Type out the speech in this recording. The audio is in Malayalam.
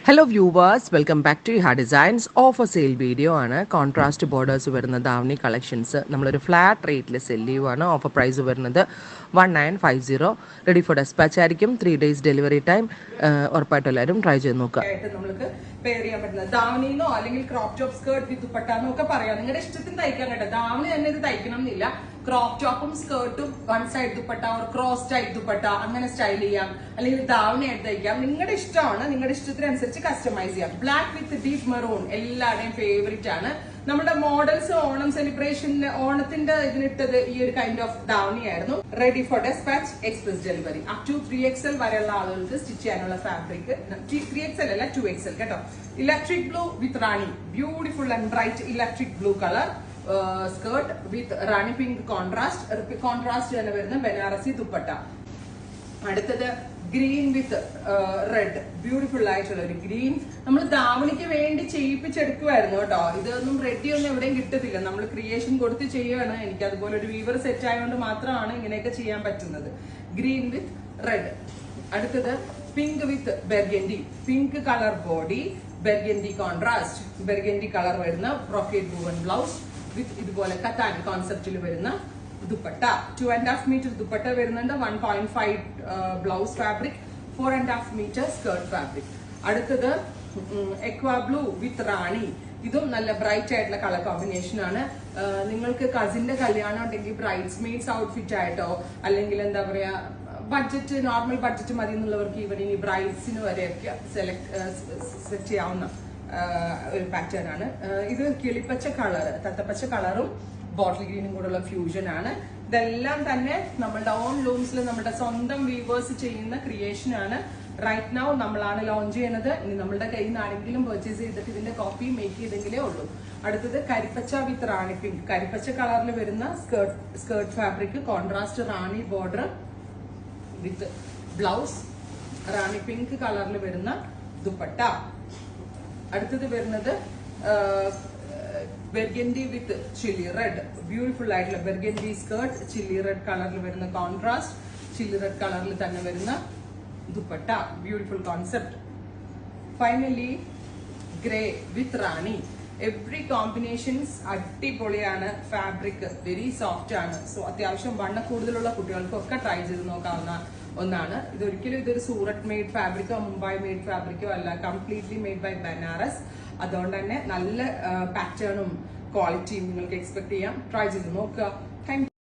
Hello viewers, welcome back to ഹാ ഡിസൈൻസ്. ഓഫർ സെയിൽ വീഡിയോ ആണ്. കോൺട്രാസ്റ്റ് ബോർഡേഴ്സ് വരുന്ന ദാവണി കളക്ഷൻസ് നമ്മളൊരു ഫ്ലാറ്റ് റേറ്റിൽ സെല് ചെയ്യുവാണ്. ഓഫർ പ്രൈസ് വരുന്നത് 1950. റെഡി ഫോർ ഡെസ്പാച്ച് ആയിരിക്കും. 3 days ഡെലിവറി ടൈം. ഉറപ്പായിട്ടും എല്ലാവരും ട്രൈ ചെയ്ത് നോക്കുക. നമുക്ക് പെയർ ചെയ്യാൻ പറ്റുന്നത് ദാവണിന്നോ അല്ലെങ്കിൽ ക്രോപ്പ് ടോപ്പ് സ്കേർട്ട് വിത്ത് ദുപ്പട്ടാന്നോ ഒക്കെ പറയാം. നിങ്ങളുടെ ഇഷ്ടത്തിന് തയ്ക്കാൻ കേട്ടോ. ദാവണി തന്നെ ഇത് തയ്ക്കണം എന്നില്ല. ക്രോപ്പ് ടോപ്പും സ്കേർട്ടും one side dupatta or cross type dupatta അങ്ങനെ സ്റ്റൈൽ ചെയ്യാം, അല്ലെങ്കിൽ ദാവണിയായിട്ട് തയ്ക്കാം. നിങ്ങളുടെ ഇഷ്ടമാണ്. നിങ്ങളുടെ ഇഷ്ടത്തിനനുസരിച്ച് കസ്റ്റമൈസ് ചെയ്യാം. ബ്ലാക്ക് വിത്ത് ഡീപ് മെറൂൺ എല്ലാവരുടെയും ഫേവറേറ്റ് ആണ്. നമ്മുടെ മോഡൽസ് ഓണം സെലിബ്രേഷന് ഓണത്തിന്റെ ഇതിനിട്ടത് ഈ ഒരു കൈൻഡ് ഓഫ് ദാവണി ആയിരുന്നു. Ready for despatch, express delivery. Up to 3XL വരെയുള്ള ആളുകൾക്ക് സ്റ്റിച്ച് ചെയ്യാനുള്ള ഫാബ്രിക്. 3XL അല്ല 2XL കേട്ടോ. Electric blue with Rani, beautiful and bright electric blue colour skirt with Rani pink contrast തന്നെ വരുന്ന ബനാറസി ദുപ്പട്ട. അടുത്തത് ഗ്രീൻ വിത്ത് റെഡ്, ബ്യൂട്ടിഫുൾ ആയിട്ടുള്ള ഒരു ഗ്രീൻ. നമ്മൾ ദാവണിക്ക് വേണ്ടി ചെയ്യിപ്പിച്ചെടുക്കുമായിരുന്നു കേട്ടോ. ഇതൊന്നും റെഡി ഒന്നും എവിടെയും കിട്ടത്തില്ല. നമ്മൾ ക്രിയേഷൻ കൊടുത്ത് ചെയ്യുകയാണ്. എനിക്ക് അതുപോലെ ഒരു വീവർ സെറ്റ് ആയതുകൊണ്ട് മാത്രമാണ് ഇങ്ങനെയൊക്കെ ചെയ്യാൻ പറ്റുന്നത്. Green with red. അടുത്തത് pink with burgundy, pink colour body, burgundy contrast, burgundy colour വരുന്ന ബ്രോക്കേഡ് വൂവൻ ബ്ലൗസ് വിത്ത് ഇതുപോലെ കത്താൻ കോൺസെപ്റ്റിൽ വരുന്ന ദുപ്പട്ട. 2.5 meter ദുപ്പട്ട വരുന്നുണ്ട്. 1.5 blouse fabric, 4.5 meter skirt fabric. അടുത്തത് എക്വാ ബ്ലൂ വിത്ത് റാണി. ഇതും നല്ല ബ്രൈറ്റ് ആയിട്ടുള്ള കളർ കോമ്പിനേഷൻ ആണ്. നിങ്ങൾക്ക് കസിന്റെ കല്യാണം ഉണ്ടെങ്കിൽ ബ്രൈഡ്സ് മെയ്ഡ്സ് ഔട്ട്ഫിറ്റ് ആയിട്ടോ, അല്ലെങ്കിൽ എന്താ പറയാ ബഡ്ജറ്റ് നോർമൽ ബഡ്ജറ്റ് മതി എന്നുള്ളവർക്ക് ഈവൻ ഇനി ബ്രൈഡ്സിന് വരെയൊക്കെ സെറ്റ് ചെയ്യാവുന്ന ഒരു പാറ്റേൺ ആണ് ഇത്. കിളിപ്പച്ച കളർ, തത്തപ്പച്ച കളറും ബോട്ടിൽ ഗ്രീനും കൂടെയുള്ള ഫ്യൂഷൻ ആണ്. ഇതെല്ലാം തന്നെ നമ്മളുടെ ഓൺ ലൂംസിൽ നമ്മുടെ സ്വന്തം വീവേഴ്സ് ചെയ്യുന്ന ക്രിയേഷൻ ആണ്. റൈറ്റ് നൗ നമ്മളാണ് ലോഞ്ച് ചെയ്യുന്നത്. ഇനി നമ്മളുടെ കയ്യിൽ നിന്ന് ആരെങ്കിലും പർച്ചേസ് ചെയ്തിട്ട് ഇതിന്റെ കോപ്പി മേക്ക് ചെയ്തെങ്കിലേ ഉള്ളൂ. അടുത്തത് കരിപ്പച്ച വിത്ത് റാണി പിങ്ക്, കരിപ്പച്ച കളറിൽ വരുന്ന skirt fabric, contrast Rani border with blouse, Rani pink കളറിൽ വരുന്ന ദുപ്പട്ട. അടുത്തത് വരുന്നത് ബെർഗൻഡി വിത്ത് ചില്ലി റെഡ്, ബ്യൂട്ടിഫുൾ ആയിട്ടുള്ള ബെർഗൻഡി സ്കേർട്ട്, ചില്ലി റെഡ് കളറിൽ വരുന്ന കോൺട്രാസ്റ്റ്, ചില്ലി റെഡ് കളറിൽ തന്നെ വരുന്ന dupatta, beautiful concept. Finally grey വിത്ത് റാണി. എവറി കോമ്പിനേഷൻസ് അടിപൊളിയാണ്. ഫാബ്രിക് വെരി സോഫ്റ്റ് ആണ്. സോ അത്യാവശ്യം വണ്ണ കൂടുതലുള്ള കുട്ടികൾക്കൊക്കെ ട്രൈ ചെയ്ത് നോക്കാവുന്ന ഒന്നാണ്. ഇതൊരു സൂറത്ത് മെയ്ഡ് ഫാബ്രിക്കോ മുംബൈ മെയ്ഡ് ഫാബ്രിക്കോ അല്ല, കംപ്ലീറ്റ്ലി മെയ്ഡ് ബൈ ബനാറസ്. അതുകൊണ്ട് തന്നെ നല്ല പാറ്റേണും ക്വാളിറ്റിയും നിങ്ങൾക്ക് എക്സ്പെക്ട് ചെയ്യാം. ട്രൈ ചെയ്ത് നോക്കുക. Thank you.